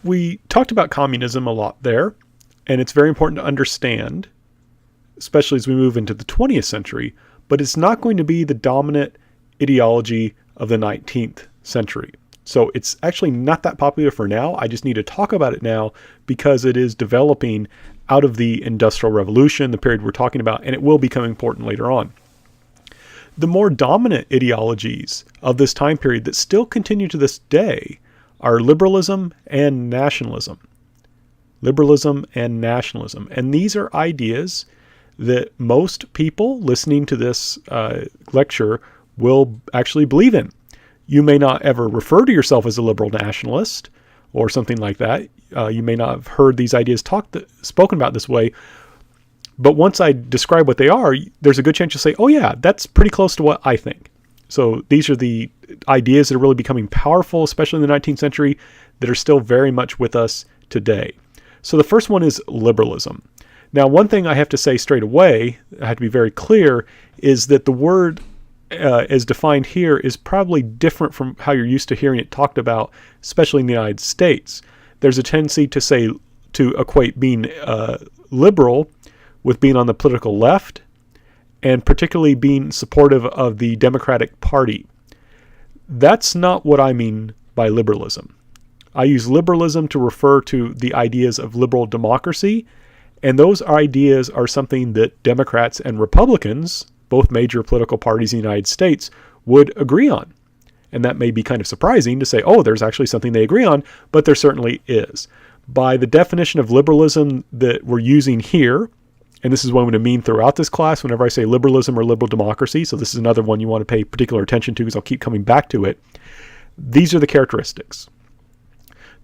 we talked about communism a lot there, and it's very important to understand, especially as we move into the 20th century, but it's not going to be the dominant ideology of the 19th century. So it's actually not that popular for now. I just need to talk about it now because it is developing out of the Industrial Revolution, the period we're talking about, and it will become important later on. The more dominant ideologies of this time period that still continue to this day are liberalism and nationalism. Liberalism and nationalism. And these are ideas that most people listening to this lecture will actually believe in. You may not ever refer to yourself as a liberal nationalist or something like that. You may not have heard these ideas spoken about this way. But once I describe what they are, there's a good chance you'll say, oh yeah, that's pretty close to what I think. So these are the ideas that are really becoming powerful, especially in the 19th century, that are still very much with us today. So the first one is liberalism. Now, one thing I have to say straight away, I have to be very clear, is that the word as defined here is probably different from how you're used to hearing it talked about, especially in the United States. There's a tendency to equate being liberal with being on the political left, and particularly being supportive of the Democratic Party. That's not what I mean by liberalism. I use liberalism to refer to the ideas of liberal democracy, and those ideas are something that Democrats and Republicans, both major political parties in the United States, would agree on. And that may be kind of surprising to say, oh, there's actually something they agree on, but there certainly is. By the definition of liberalism that we're using here, and this is what I'm going to mean throughout this class whenever I say liberalism or liberal democracy, so this is another one you want to pay particular attention to because I'll keep coming back to it. These are the characteristics.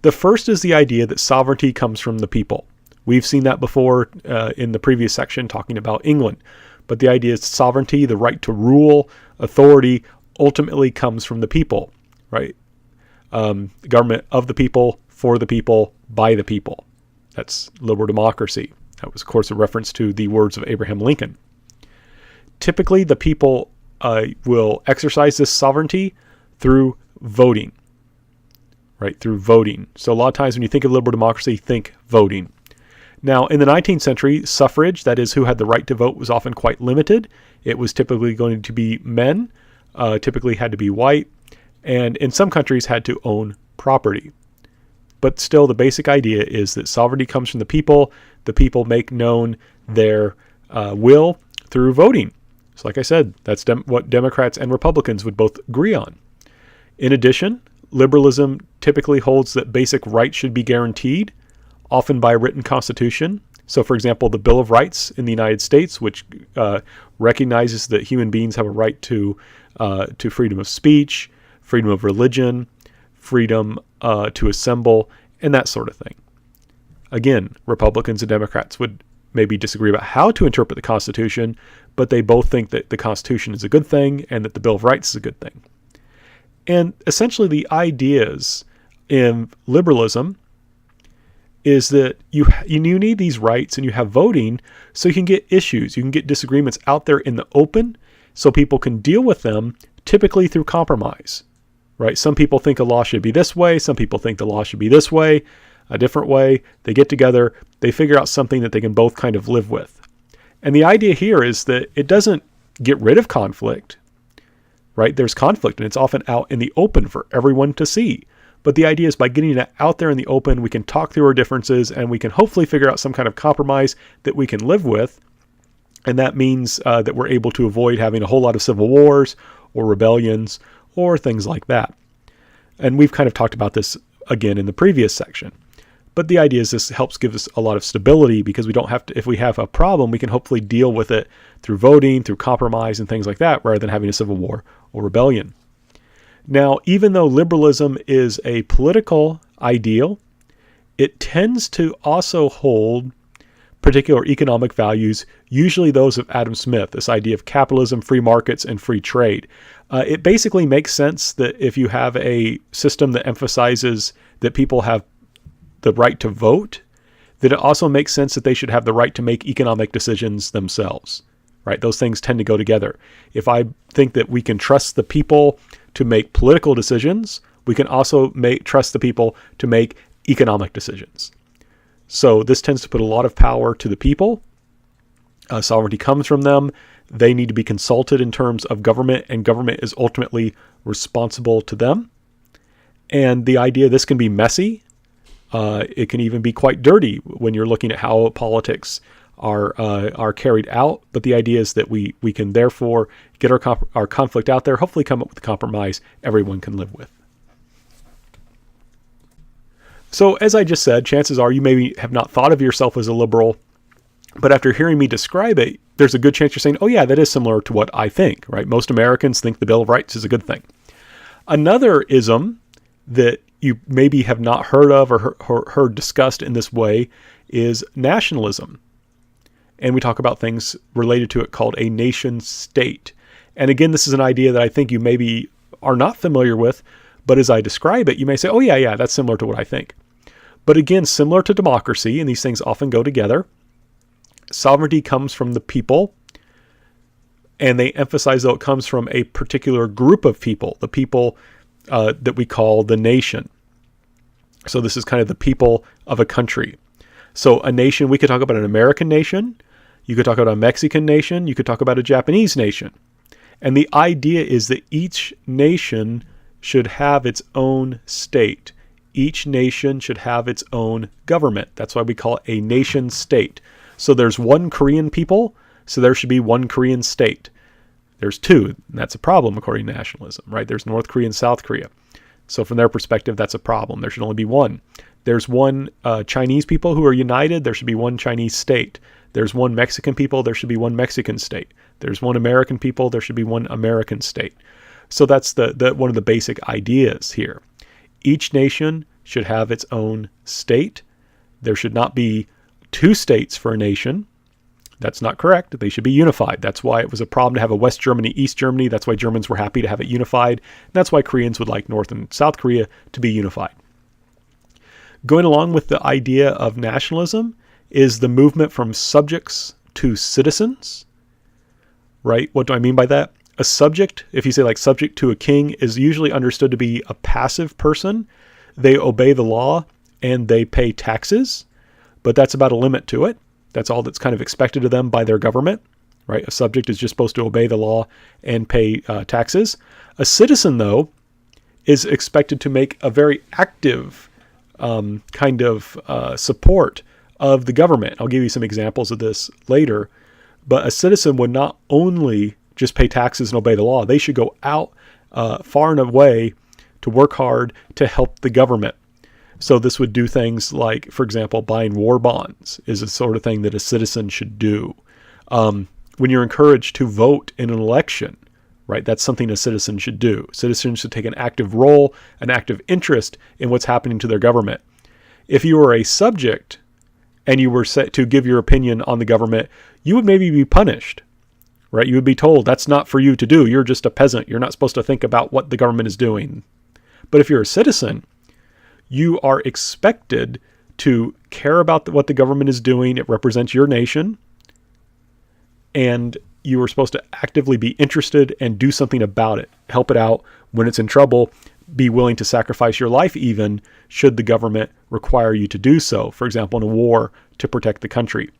The first is the idea that sovereignty comes from the people. We've seen that before in the previous section talking about England. But the idea is sovereignty, the right to rule, authority, ultimately comes from the people, right? The government of the people, for the people, by the people. That's liberal democracy. That was, of course, a reference to the words of Abraham Lincoln. Typically, the people will exercise this sovereignty through voting, right? Through voting. So a lot of times when you think of liberal democracy, think voting. Now, in the 19th century, suffrage, that is, who had the right to vote, was often quite limited. It was typically going to be men, typically had to be white, and in some countries had to own property. But still, the basic idea is that sovereignty comes from the people. The people make known their will through voting. So like I said, that's what Democrats and Republicans would both agree on. In addition, liberalism typically holds that basic rights should be guaranteed, often by a written constitution. So for example, the Bill of Rights in the United States, which recognizes that human beings have a right to freedom of speech, freedom of religion, freedom to assemble, and that sort of thing. Again, Republicans and Democrats would maybe disagree about how to interpret the Constitution, but they both think that the Constitution is a good thing and that the Bill of Rights is a good thing. And essentially the ideas in liberalism is that you need these rights and you have voting so you can get issues, you can get disagreements out there in the open so people can deal with them, typically through compromise, right? Some people think a law should be this way, some people think the law should be this way, a different way. They get together, they figure out something that they can both kind of live with. And the idea here is that it doesn't get rid of conflict, right? There's conflict and it's often out in the open for everyone to see. But the idea is by getting it out there in the open, we can talk through our differences and we can hopefully figure out some kind of compromise that we can live with. And that means that we're able to avoid having a whole lot of civil wars or rebellions or things like that. And we've kind of talked about this again in the previous section. But the idea is this helps give us a lot of stability because we don't have to, if we have a problem, we can hopefully deal with it through voting, through compromise and things like that, rather than having a civil war or rebellion. Now, even though liberalism is a political ideal, it tends to also hold particular economic values, usually those of Adam Smith, this idea of capitalism, free markets, and free trade. It basically makes sense that if you have a system that emphasizes that people have the right to vote, that it also makes sense that they should have the right to make economic decisions themselves, right? Those things tend to go together. If I think that we can trust the people to make political decisions, we can also trust the people to make economic decisions. So this tends to put a lot of power to the people. Sovereignty comes from them. They need to be consulted in terms of government, and government is ultimately responsible to them. And the idea this can be messy. It can even be quite dirty when you're looking at how politics are carried out. But the idea is that we can therefore get our conflict out there, hopefully come up with a compromise everyone can live with. So as I just said, chances are you maybe have not thought of yourself as a liberal, but after hearing me describe it, there's a good chance you're saying, oh yeah, that is similar to what I think, right? Most Americans think the Bill of Rights is a good thing. Another ism that you maybe have not heard of or heard discussed in this way is nationalism. And we talk about things related to it called a nation state. And again, this is an idea that I think you maybe are not familiar with, but as I describe it, you may say, oh yeah, that's similar to what I think. But again, similar to democracy, and these things often go together, sovereignty comes from the people, and they emphasize though it comes from a particular group of people, the people that we call the nation. So this is kind of the people of a country. So a nation, we could talk about an American nation, you could talk about a Mexican nation, you could talk about a Japanese nation. And the idea is that each nation should have its own state. Each nation should have its own government. That's why we call it a nation state. So there's one Korean people, so there should be one Korean state. There's two, and that's a problem according to nationalism, right? There's North Korea and South Korea. So from their perspective, that's a problem. There should only be one. There's one Chinese people who are united. There should be one Chinese state. There's one Mexican people. There should be one Mexican state. There's one American people. There should be one American state. So that's the one of the basic ideas here. Each nation should have its own state. There should not be two states for a nation. That's not correct. They should be unified. That's why it was a problem to have a West Germany, East Germany. That's why Germans were happy to have it unified. That's why Koreans would like North and South Korea to be unified. Going along with the idea of nationalism is the movement from subjects to citizens, right? What do I mean by that? A subject, if you say like subject to a king, is usually understood to be a passive person. They obey the law and they pay taxes, but that's about a limit to it. That's all that's kind of expected of them by their government, right? A subject is just supposed to obey the law and pay taxes. A citizen, though, is expected to make a very active kind of support of the government. I'll give you some examples of this later. But a citizen would not only just pay taxes and obey the law. They should go out far and away to work hard to help the government. So this would do things like, for example, buying war bonds is the sort of thing that a citizen should do. When you're encouraged to vote in an election, right, that's something a citizen should do. Citizens should take an active role, an active interest in what's happening to their government. If you were a subject and you were set to give your opinion on the government, you would maybe be punished, right? You would be told that's not for you to do. You're just a peasant. You're not supposed to think about what the government is doing. But if you're a citizen, you are expected to care about what the government is doing. It represents your nation. And you are supposed to actively be interested and do something about it. Help it out when it's in trouble. Be willing to sacrifice your life even should the government require you to do so. For example, in a war to protect the country.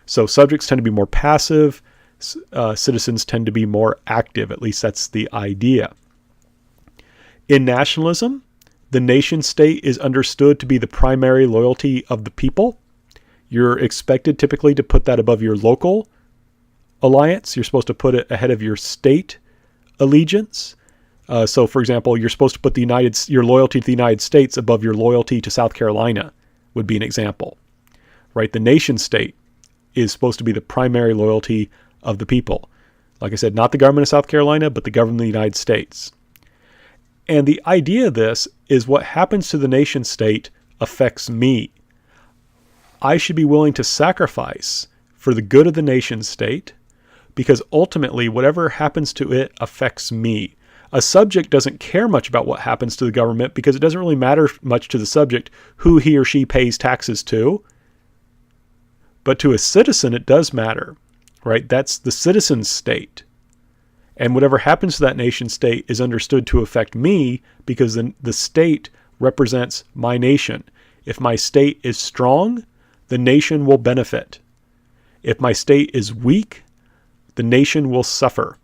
So subjects tend to be more passive. Citizens tend to be more active. At least that's the idea. In nationalism, the nation state is understood to be the primary loyalty of the people. You're expected typically to put that above your local alliance. You're supposed to put it ahead of your state allegiance. So, for example, you're supposed to put your loyalty to the United States above your loyalty to South Carolina would be an example, right? The nation state is supposed to be the primary loyalty of the people. Like I said, not the government of South Carolina, but the government of the United States. And the idea of this is what happens to the nation state affects me. I should be willing to sacrifice for the good of the nation state because ultimately whatever happens to it affects me. A subject doesn't care much about what happens to the government because it doesn't really matter much to the subject who he or she pays taxes to. But to a citizen, it does matter, right? That's the citizen state. And whatever happens to that nation state is understood to affect me because the state represents my nation. If my state is strong, the nation will benefit. If my state is weak, the nation will suffer.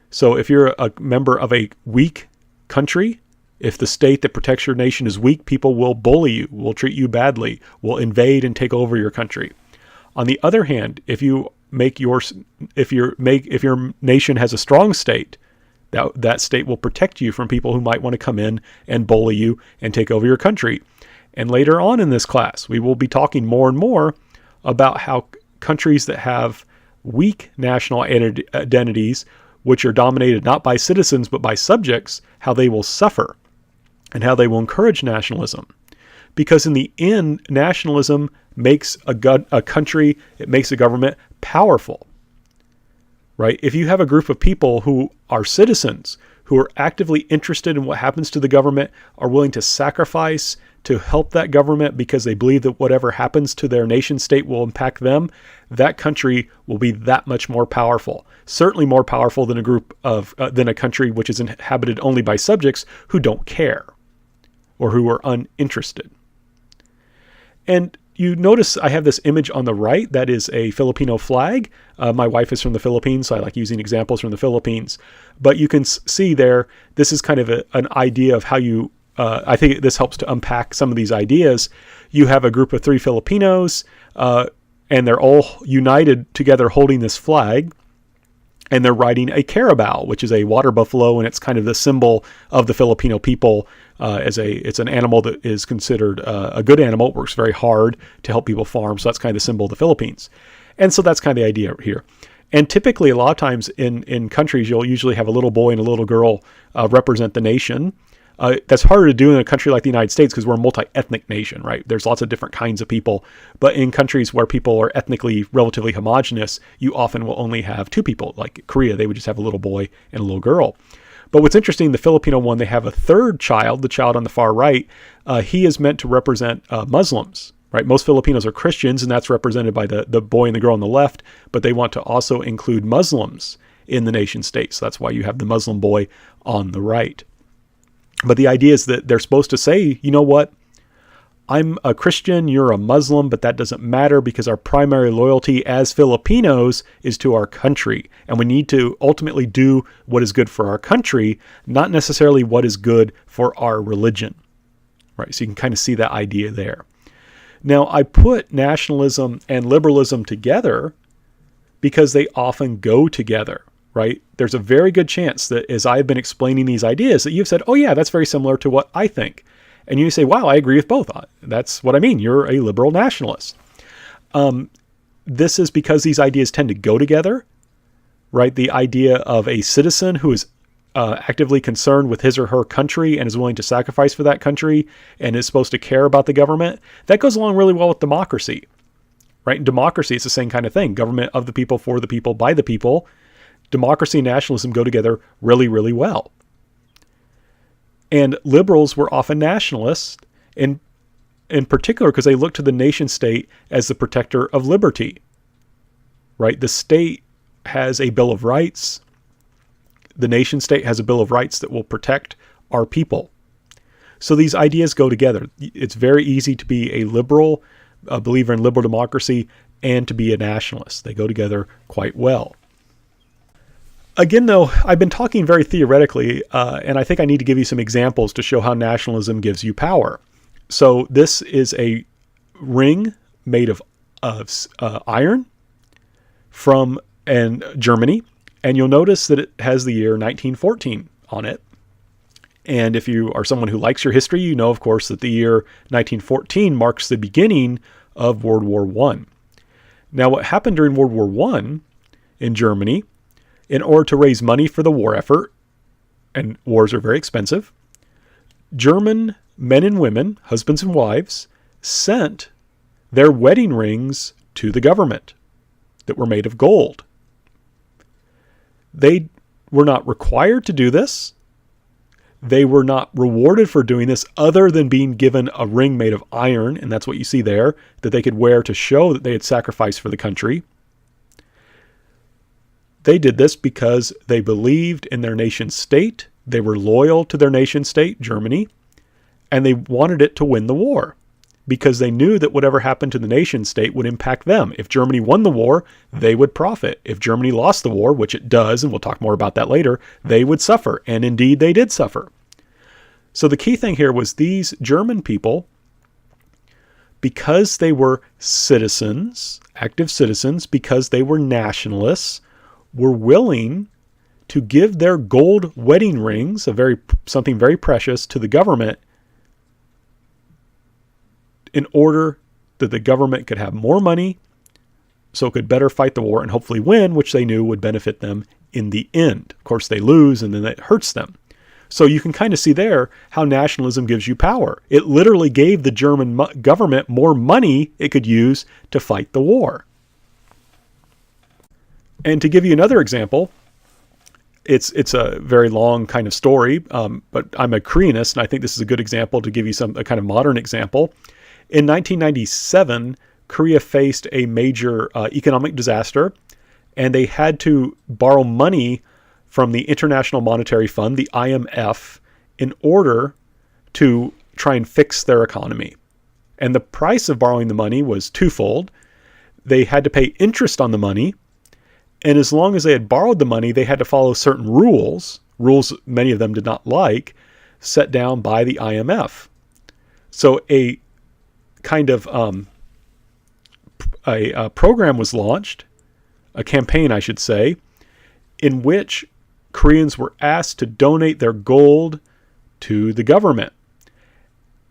So if you're a member of a weak country, if the state that protects your nation is weak, people will bully you, will treat you badly, will invade and take over your country. On the other hand, if your nation has a strong state, that state will protect you from people who might want to come in and bully you and take over your country. And later on in this class, we will be talking more and more about how countries that have weak national identities, which are dominated not by citizens but by subjects, how they will suffer and how they will encourage nationalism. Because in the end, nationalism makes a country, it makes a government powerful. Right? If you have a group of people who are citizens, who are actively interested in what happens to the government, are willing to sacrifice to help that government because they believe that whatever happens to their nation state will impact them, that country will be that much more powerful. Certainly more powerful than than a country which is inhabited only by subjects who don't care or who are uninterested. And you notice I have this image on the right that is a Filipino flag. My wife is from the Philippines, so I like using examples from the Philippines. But you can see there, this is kind of an idea of how you, I think this helps to unpack some of these ideas. You have a group of 3 Filipinos, and they're all united together holding this flag. And they're riding a carabao, which is a water buffalo, and it's kind of the symbol of the Filipino people. It's an animal that is considered a good animal. It works very hard to help people farm, so that's kind of the symbol of the Philippines. And so that's kind of the idea here. And typically, a lot of times in countries, you'll usually have a little boy and a little girl represent the nation. That's harder to do in a country like the United States because we're a multi-ethnic nation, right? There's lots of different kinds of people. But in countries where people are ethnically relatively homogenous, you often will only have 2 people. Like Korea, they would just have a little boy and a little girl. But what's interesting, the Filipino one, they have a 3rd child, the child on the far right. He is meant to represent Muslims, right? Most Filipinos are Christians, and that's represented by the boy and the girl on the left. But they want to also include Muslims in the nation state. So that's why you have the Muslim boy on the right. But the idea is that they're supposed to say, you know what? I'm a Christian, you're a Muslim, but that doesn't matter because our primary loyalty as Filipinos is to our country. And we need to ultimately do what is good for our country, not necessarily what is good for our religion. Right? So you can kind of see that idea there. Now, I put nationalism and liberalism together because they often go together. Right? There's a very good chance that as I've been explaining these ideas that you've said, oh yeah, that's very similar to what I think. And you say, wow, I agree with both. That's what I mean. You're a liberal nationalist. This is because these ideas tend to go together, right? The idea of a citizen who is actively concerned with his or her country and is willing to sacrifice for that country and is supposed to care about the government, that goes along really well with democracy, right? In democracy, it's the same kind of thing. Government of the people, for the people, by the people. Democracy and nationalism go together really, really well. And liberals were often nationalists, in particular because they looked to the nation state as the protector of liberty. Right? The state has a Bill of Rights. The nation state has a Bill of Rights that will protect our people. So these ideas go together. It's very easy to be a liberal, a believer in liberal democracy, and to be a nationalist. They go together quite well. Again, though, I've been talking very theoretically, and I think I need to give you some examples to show how nationalism gives you power. So this is a ring made of iron from Germany, and you'll notice that it has the year 1914 on it. And if you are someone who likes your history, you know, of course, that the year 1914 marks the beginning of World War I. Now, what happened during World War I in Germany, in order to raise money for the war effort, and wars are very expensive, German men and women, husbands and wives, sent their wedding rings to the government that were made of gold. They were not required to do this. They were not rewarded for doing this other than being given a ring made of iron, and that's what you see there, that they could wear to show that they had sacrificed for the country. They did this because they believed in their nation state. They were loyal to their nation state, Germany, and they wanted it to win the war. because they knew that whatever happened to the nation state would impact them. If Germany won the war, they would profit. If Germany lost the war, which it does, and we'll talk more about that later, they would suffer. And indeed, they did suffer. So the key thing here was these German people, because they were citizens, active citizens, because they were nationalists, were willing to give their gold wedding rings, something very precious, to the government in order that the government could have more money so it could better fight the war and hopefully win, which they knew would benefit them in the end. Of course, they lose and then it hurts them. So you can kind of see there how nationalism gives you power. It literally gave the German government more money it could use to fight the war. And to give you another example, it's a very long kind of story, but I'm a Koreanist, and I think this is a good example to give you a kind of modern example. In 1997, Korea faced a major economic disaster, and they had to borrow money from the International Monetary Fund, the IMF, in order to try and fix their economy. And the price of borrowing the money was twofold. They had to pay interest on the money, and as long as they had borrowed the money, they had to follow certain rules many of them did not like, set down by the IMF. So a kind of a program was launched, a campaign, I should say, in which Koreans were asked to donate their gold to the government.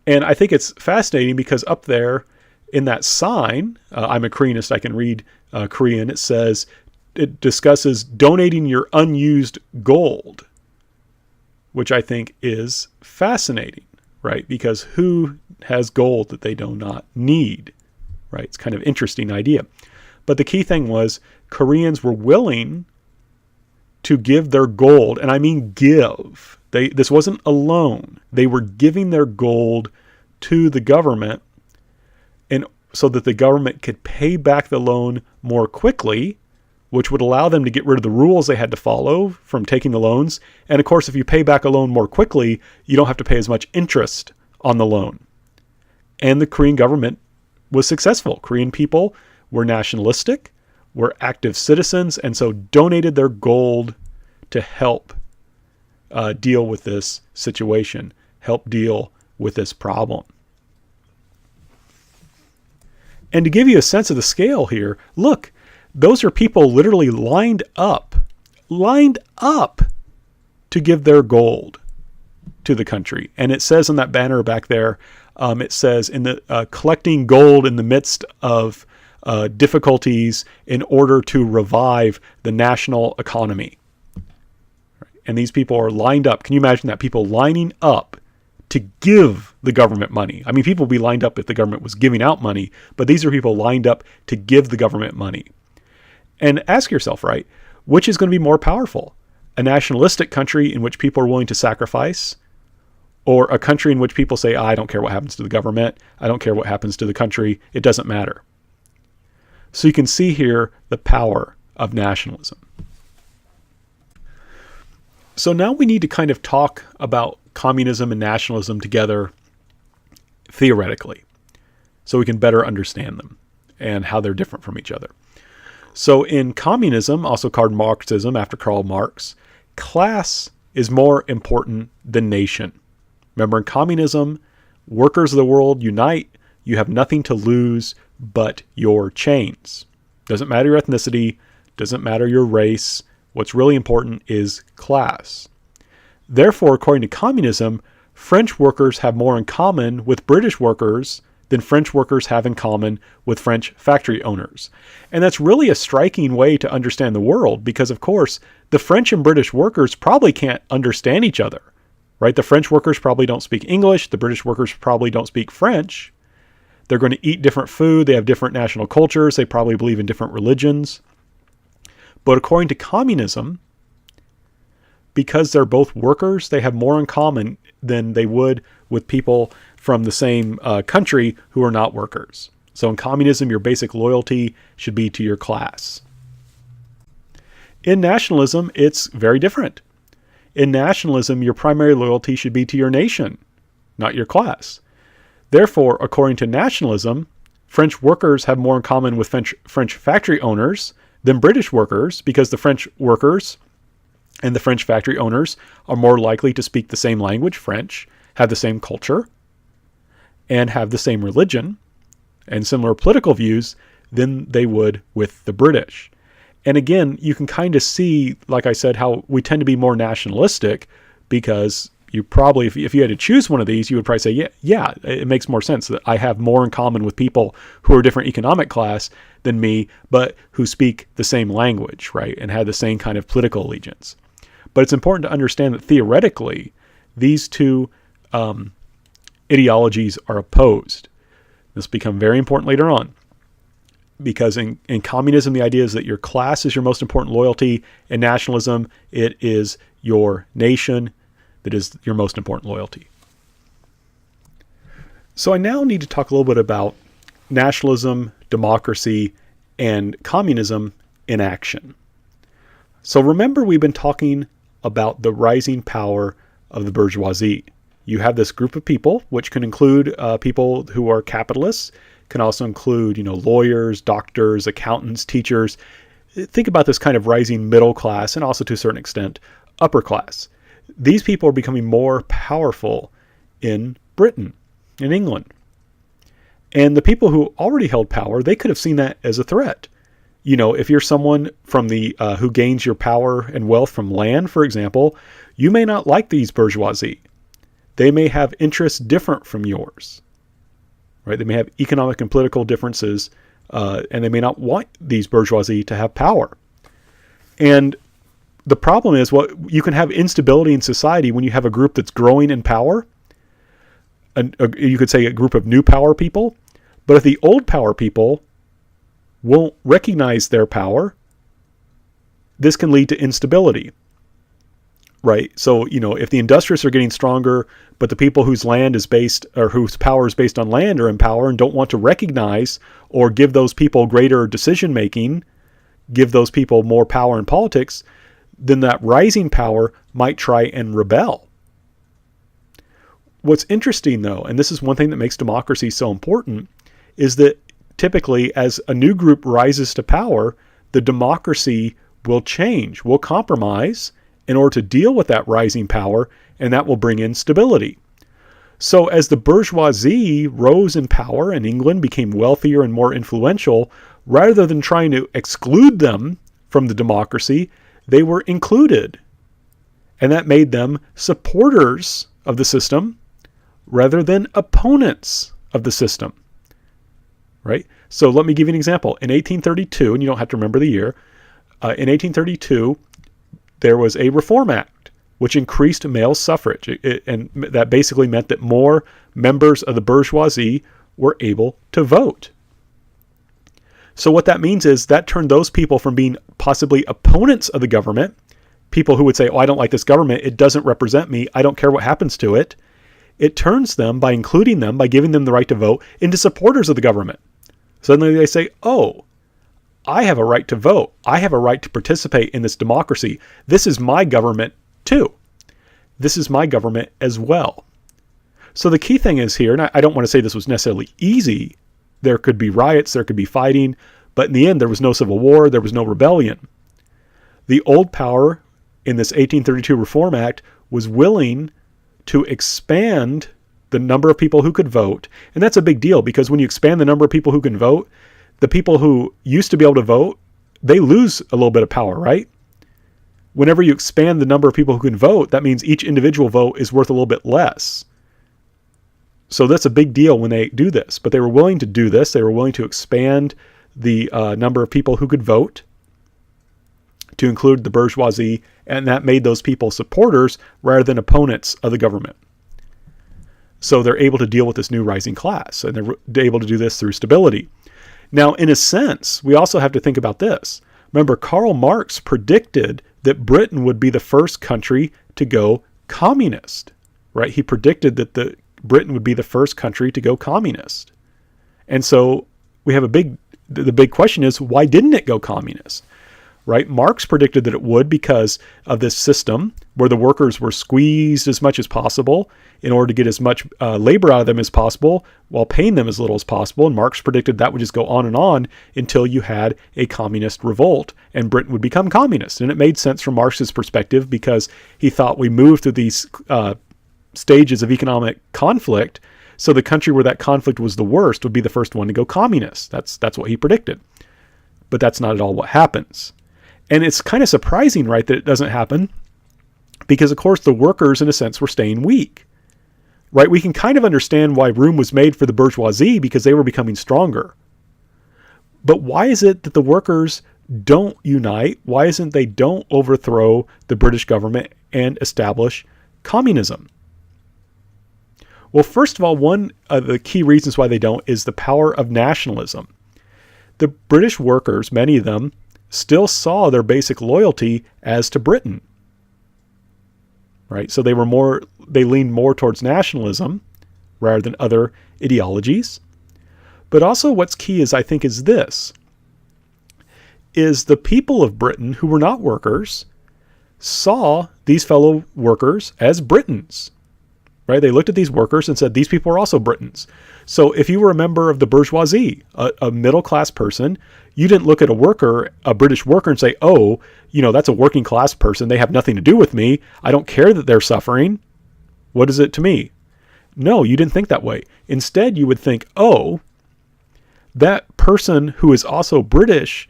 And I think it's fascinating because up there in that sign, I'm a Koreanist, I can read Korean, it discusses donating your unused gold, which I think is fascinating, right? Because who has gold that they do not need, right? It's kind of an interesting idea. But the key thing was Koreans were willing to give their gold, and I mean give. This wasn't a loan. They were giving their gold to the government, and so that the government could pay back the loan more quickly, which would allow them to get rid of the rules they had to follow from taking the loans. And of course, if you pay back a loan more quickly, you don't have to pay as much interest on the loan. And the Korean government was successful. Korean people were nationalistic, were active citizens, and so donated their gold to help deal with this situation, help deal with this problem. And to give you a sense of the scale here, look, those are people literally lined up to give their gold to the country. And it says on that banner back there, it says in the collecting gold in the midst of difficulties in order to revive the national economy. And these people are lined up. Can you imagine that? People lining up to give the government money. I mean, people would be lined up if the government was giving out money, but these are people lined up to give the government money. And ask yourself, right, which is going to be more powerful? A nationalistic country in which people are willing to sacrifice, or a country in which people say, I don't care what happens to the government. I don't care what happens to the country. It doesn't matter. So you can see here the power of nationalism. So now we need to kind of talk about communism and nationalism together theoretically, so we can better understand them and how they're different from each other. So in communism, also called Marxism after Karl Marx, class is more important than nation. Remember, in communism, workers of the world unite. You have nothing to lose but your chains. Doesn't matter your ethnicity, doesn't matter your race. What's really important is class. Therefore, according to communism, French workers have more in common with British workers than French workers have in common with French factory owners. And that's really a striking way to understand the world because, of course, the French and British workers probably can't understand each other, right? The French workers probably don't speak English. The British workers probably don't speak French. They're going to eat different food. They have different national cultures. They probably believe in different religions. But according to communism, because they're both workers, they have more in common than they would with people from the same country who are not workers. So in communism, your basic loyalty should be to your class. In nationalism, it's very different. In nationalism, your primary loyalty should be to your nation, not your class. Therefore, according to nationalism, French workers have more in common with French factory owners than British workers, because the French workers and the French factory owners are more likely to speak the same language, French, have the same culture, and have the same religion and similar political views than they would with the British. And again, you can kind of see, like I said, how we tend to be more nationalistic, because you probably, if you had to choose one of these, you would probably say, yeah, it makes more sense that I have more in common with people who are different economic class than me, but who speak the same language, right, and have the same kind of political allegiance. But it's important to understand that theoretically, these two ideologies are opposed. This will become very important later on, because in communism, the idea is that your class is your most important loyalty. In nationalism, it is your nation that is your most important loyalty. So I now need to talk a little bit about nationalism, democracy, and communism in action. So remember, we've been talking about the rising power of the bourgeoisie. You have this group of people, which can include people who are capitalists, can also include, lawyers, doctors, accountants, teachers. Think about this kind of rising middle class, and also to a certain extent, upper class. These people are becoming more powerful in Britain, in England. And the people who already held power, they could have seen that as a threat. If you're someone from the who gains your power and wealth from land, for example, you may not like these bourgeoisie. They may have interests different from yours, right? They may have economic and political differences, and they may not want these bourgeoisie to have power. And the problem is, you can have instability in society when you have a group that's growing in power. You could say a group of new power people. But if the old power people won't recognize their power, this can lead to instability, right? So, if the industrialists are getting stronger, but the people whose land is based, or whose power is based on land, are in power and don't want to recognize or give those people greater decision making, give those people more power in politics, then that rising power might try and rebel. What's interesting, though, and this is one thing that makes democracy so important, is that typically as a new group rises to power, the democracy will change, will compromise in order to deal with that rising power, and that will bring in stability. So as the bourgeoisie rose in power and England became wealthier and more influential, rather than trying to exclude them from the democracy, they were included. And that made them supporters of the system rather than opponents of the system. Right? So let me give you an example. In 1832, and you don't have to remember the year, in 1832, there was a Reform Act which increased male suffrage. And that basically meant that more members of the bourgeoisie were able to vote. So what that means is that turned those people from being possibly opponents of the government, people who would say, I don't like this government, it doesn't represent me, I don't care what happens to it. It turns them, by including them, by giving them the right to vote, into supporters of the government. Suddenly they say, I have a right to vote. I have a right to participate in this democracy. This is my government too. This is my government as well. So the key thing is here, and I don't want to say this was necessarily easy. There could be riots, there could be fighting, but in the end there was no civil war, there was no rebellion. The old power in this 1832 Reform Act was willing to expand the number of people who could vote. And that's a big deal, because when you expand the number of people who can vote, the people who used to be able to vote, they lose a little bit of power, right? Whenever you expand the number of people who can vote, that means each individual vote is worth a little bit less. So that's a big deal when they do this. But they were willing to do this. They were willing to expand the number of people who could vote to include the bourgeoisie, and that made those people supporters rather than opponents of the government. So they're able to deal with this new rising class, and they're able to do this through stability. Now, in a sense, we also have to think about this. Remember, Karl Marx predicted that Britain would be the first country to go communist, right? He predicted that Britain would be the first country to go communist. And so we have the big question is, why didn't it go communist? right? Marx predicted that it would because of this system where the workers were squeezed as much as possible in order to get as much labor out of them as possible while paying them as little as possible. And Marx predicted that would just go on until you had a communist revolt and Britain would become communist. And it made sense from Marx's perspective because he thought we moved through these stages of economic conflict. So the country where that conflict was the worst would be the first one to go communist. That's what he predicted. But that's not at all what happens. And it's kind of surprising, right, that it doesn't happen because, of course, the workers, in a sense, were staying weak, right? We can kind of understand why room was made for the bourgeoisie because they were becoming stronger. But why is it that the workers don't unite? Why isn't they don't overthrow the British government and establish communism? Well, first of all, one of the key reasons why they don't is the power of nationalism. The British workers, many of them, still saw their basic loyalty as to Britain, right? So they leaned more towards nationalism rather than other ideologies. But also what's key is, I think, is this, is the people of Britain who were not workers saw these fellow workers as Britons, right? They looked at these workers and said, these people are also Britons. So if you were a member of the bourgeoisie, a middle-class person, you didn't look at a British worker and say, oh, that's a working class person. They have nothing to do with me. I don't care that they're suffering. What is it to me? No, you didn't think that way. Instead, you would think, oh, that person who is also British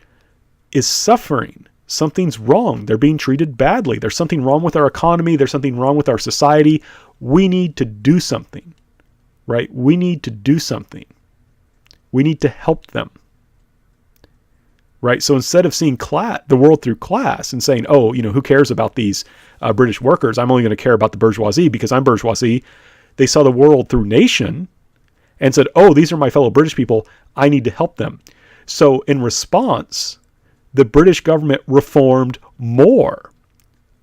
is suffering. Something's wrong. They're being treated badly. There's something wrong with our economy. There's something wrong with our society. We need to do something, right? We need to do something. We need to help them, right? So instead of seeing the world through class and saying, oh, who cares about these British workers? I'm only going to care about the bourgeoisie because I'm bourgeoisie. They saw the world through nation and said, oh, these are my fellow British people. I need to help them. So in response, the British government reformed more.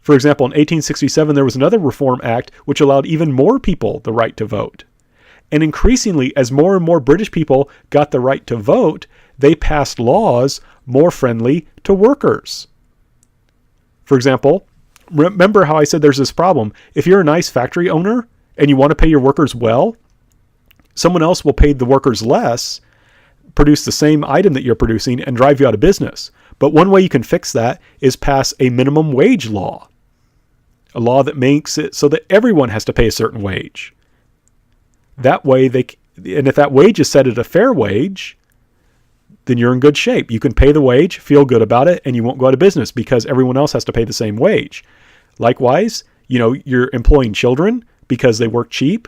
For example, in 1867, there was another Reform Act which allowed even more people the right to vote. And increasingly, as more and more British people got the right to vote, they passed laws more friendly to workers. For example, remember how I said there's this problem. If you're a nice factory owner and you want to pay your workers well, someone else will pay the workers less, produce the same item that you're producing, and drive you out of business. But one way you can fix that is pass a minimum wage law. A law that makes it so that everyone has to pay a certain wage. That way, and if that wage is set at a fair wage, then you're in good shape. You can pay the wage, feel good about it, and you won't go out of business because everyone else has to pay the same wage. Likewise, you're employing children because they work cheap.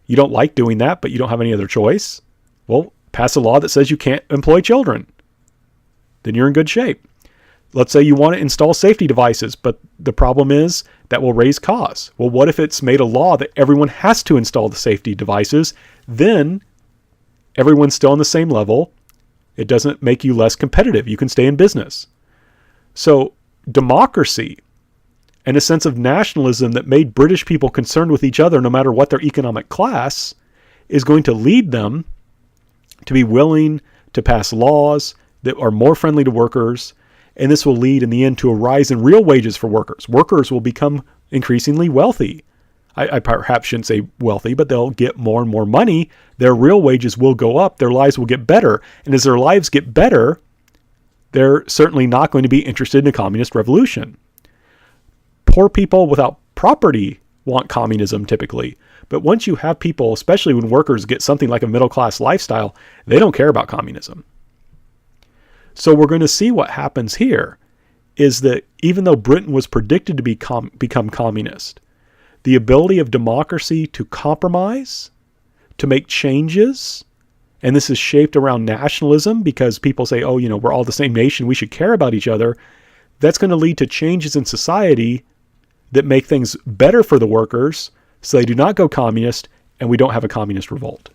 You don't like doing that, but you don't have any other choice. Well, pass a law that says you can't employ children. Then you're in good shape. Let's say you want to install safety devices, but the problem is that will raise costs. Well, what if it's made a law that everyone has to install the safety devices? Then everyone's still on the same level. It doesn't make you less competitive. You can stay in business. So democracy and a sense of nationalism that made British people concerned with each other no matter what their economic class is going to lead them to be willing to pass laws that are more friendly to workers. And this will lead in the end to a rise in real wages for workers. Workers will become increasingly wealthy. I perhaps shouldn't say wealthy, but they'll get more and more money. Their real wages will go up. Their lives will get better. And as their lives get better, they're certainly not going to be interested in a communist revolution. Poor people without property want communism typically. But once you have people, especially when workers get something like a middle-class lifestyle, they don't care about communism. So we're going to see what happens here is that even though Britain was predicted to become communist, the ability of democracy to compromise, to make changes, and this is shaped around nationalism because people say, oh, we're all the same nation, we should care about each other. That's going to lead to changes in society that make things better for the workers so they do not go communist and we don't have a communist revolt.